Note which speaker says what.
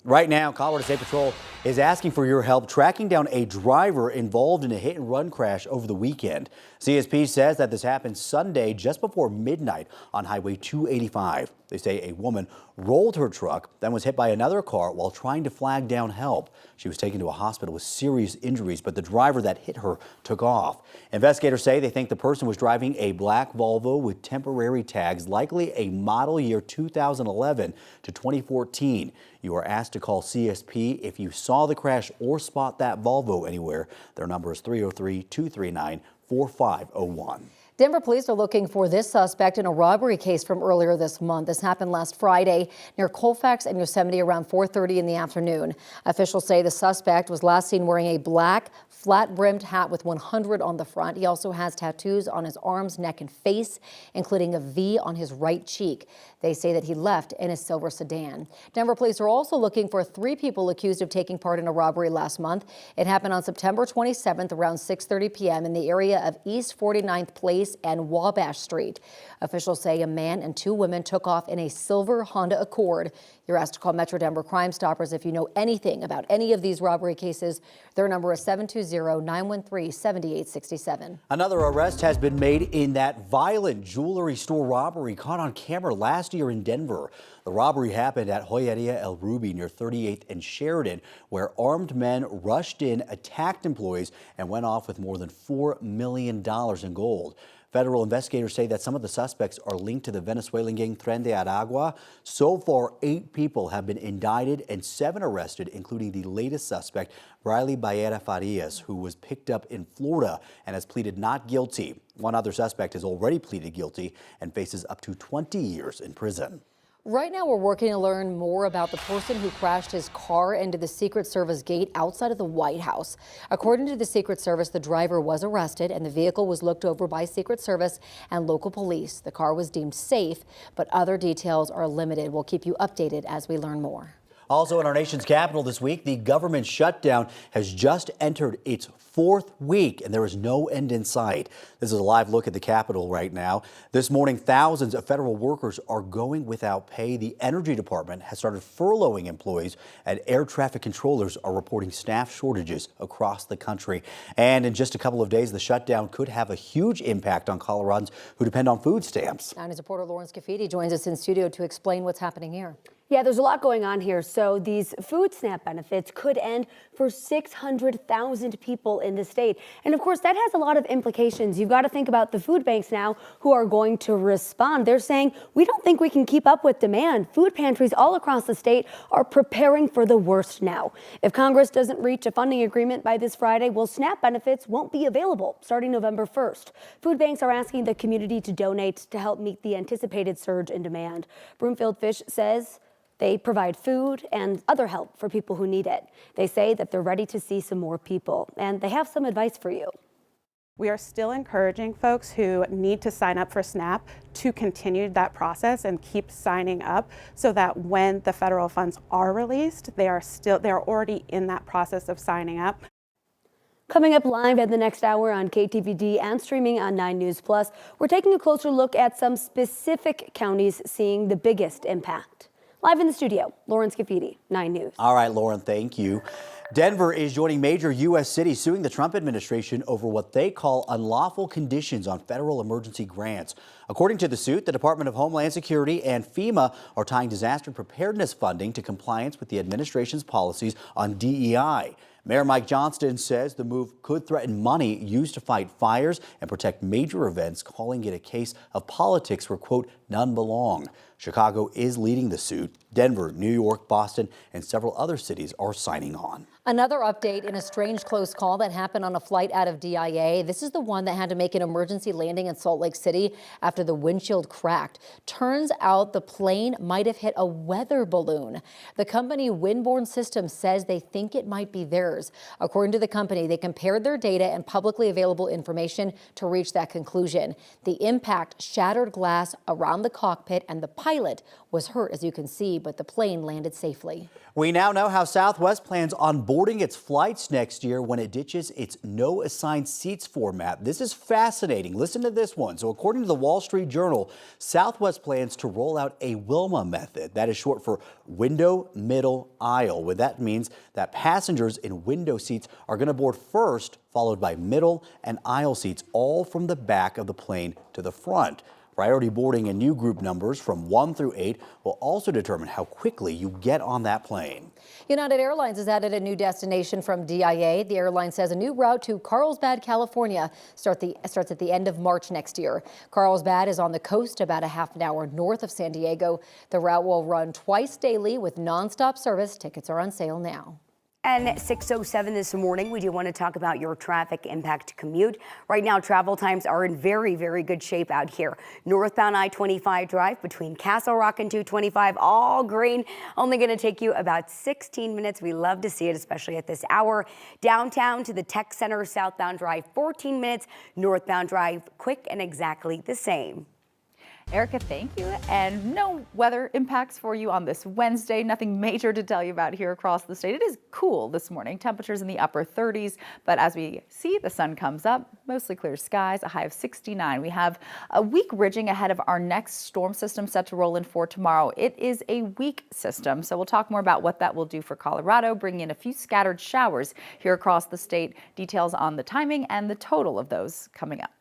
Speaker 1: Right now, Colorado State Patrol is asking for your help tracking down a driver involved in a hit-and-run crash over the weekend. CSP says that this happened Sunday just before midnight on Highway 285. They say a woman rolled her truck, then was hit by another car while trying to flag down help. She was taken to a hospital with serious injuries, but the driver that hit her took off. Investigators say they think the person was driving a black Volvo with temporary tags, likely a model year 2011 to 2014. You are asked to call CSP if you saw the crash or spot that Volvo anywhere. Their number is 303-239-4501.
Speaker 2: Denver police are looking for this suspect in a robbery case from earlier this month. This happened last Friday near Colfax and Yosemite around 4:30 in the afternoon. Officials say the suspect was last seen wearing a black flat-brimmed hat with 100 on the front. He also has tattoos on his arms, neck, and face, including a V on his right cheek. They say that he left in a silver sedan. Denver police are also looking for 3 people accused of taking part in a robbery last month. It happened on September 27th around 6:30 p.m. in the area of East 49th Place and Wabash Street. Officials say a man and 2 women took off in a silver Honda Accord. You're asked to call Metro Denver Crime Stoppers if you know anything about any of these robbery cases. Their number is 720-913-7867.
Speaker 1: Another arrest has been made in that violent jewelry store robbery caught on camera last year in Denver. The robbery happened at Joyeria El Ruby near 38th and Sheridan, where armed men rushed in, attacked employees, and went off with more than $4 million in gold. Federal investigators say that some of the suspects are linked to the Venezuelan gang Tren de Aragua. So far, 8 people have been indicted and 7 arrested, including the latest suspect, Riley Baera Farias, who was picked up in Florida and has pleaded not guilty. One other suspect has already pleaded guilty and faces up to 20 years in prison.
Speaker 2: Right now, we're working to learn more about the person who crashed his car into the Secret Service gate outside of the White House. According to the Secret Service, the driver was arrested and the vehicle was looked over by Secret Service and local police. The car was deemed safe, but other details are limited. We'll keep you updated as we learn more.
Speaker 1: Also in our nation's capital this week, the government shutdown has just entered its 4th week, and there is no end in sight. This is a live look at the Capitol right now. This morning, thousands of federal workers are going without pay. The Energy Department has started furloughing employees, and air traffic controllers are reporting staff shortages across the country. And in just a couple of days, the shutdown could have a huge impact on Coloradans who depend on food stamps.
Speaker 2: News reporter Lawrence Cafidi joins us in studio to explain what's happening here.
Speaker 3: Yeah, there's a lot going on here. So these food stamp benefits could end for 600,000 people in the state. And of course, that has a lot of implications. You've got to think about the food banks now who are going to respond. They're saying, we don't think we can keep up with demand. Food pantries all across the state are preparing for the worst now. If Congress doesn't reach a funding agreement by this Friday, well, SNAP benefits won't be available starting November 1st. Food banks are asking the community to donate to help meet the anticipated surge in demand. Broomfield Fish says they provide food and other help for people who need it. They say that they're ready to see some more people, and they have some advice for you.
Speaker 4: We are still encouraging folks who need to sign up for SNAP to continue that process and keep signing up so that when the federal funds are released, they're already in that process of signing up.
Speaker 3: Coming up live at the next hour on KTVD and streaming on 9 News Plus, we're taking a closer look at some specific counties seeing the biggest impact. Live in the studio, Lauren Scafidi, 9 News.
Speaker 1: All right, Lauren, thank you. Denver is joining major U.S. cities suing the Trump administration over what they call unlawful conditions on federal emergency grants. According to the suit, the Department of Homeland Security and FEMA are tying disaster preparedness funding to compliance with the administration's policies on DEI. Mayor Mike Johnston says the move could threaten money used to fight fires and protect major events, calling it a case of politics where, quote, none belong. Chicago is leading the suit. Denver, New York, Boston, and several other cities are signing on.
Speaker 2: Another update in a strange close call that happened on a flight out of DIA. This is the one that had to make an emergency landing in Salt Lake City after the windshield cracked. Turns out the plane might have hit a weather balloon. The company Windborne Systems says they think it might be theirs. According to the company, they compared their data and publicly available information to reach that conclusion. The impact shattered glass around around the cockpit, and the pilot was hurt, as you can see, but the plane landed safely.
Speaker 1: We now know how Southwest plans on boarding its flights next year when it ditches its no assigned seats format. This is fascinating. Listen to this one. So according to the Wall Street Journal, Southwest plans to roll out a Wilma method. That is short for window, middle, aisle. What that means that passengers in window seats are going to board first, followed by middle and aisle seats, all from the back of the plane to the front. Priority boarding and new group numbers from 1 through 8 will also determine how quickly you get on that plane.
Speaker 2: United Airlines has added a new destination from DIA. The airline says a new route to Carlsbad, California starts at the end of March next year. Carlsbad is on the coast about a half an hour north of San Diego. The route will run twice daily with nonstop service. Tickets are on sale now.
Speaker 3: And at 6:07 this morning, we do want to talk about your traffic impact commute. Right now, travel times are in very, very good shape out here. Northbound I-25 drive between Castle Rock and 225, all green. Only going to take you about 16 minutes. We love to see it, especially at this hour. Downtown to the Tech Center, southbound drive 14 minutes. Northbound drive quick and exactly the same.
Speaker 5: Erica, thank you. And no weather impacts for you on this Wednesday. Nothing major to tell you about here across the state. It is cool this morning, temperatures in the upper 30s. But as we see, the sun comes up, mostly clear skies, a high of 69. We have a weak ridging ahead of our next storm system set to roll in for tomorrow. It is a weak system, so we'll talk more about what that will do for Colorado, bringing in a few scattered showers here across the state. Details on the timing and the total of those coming up.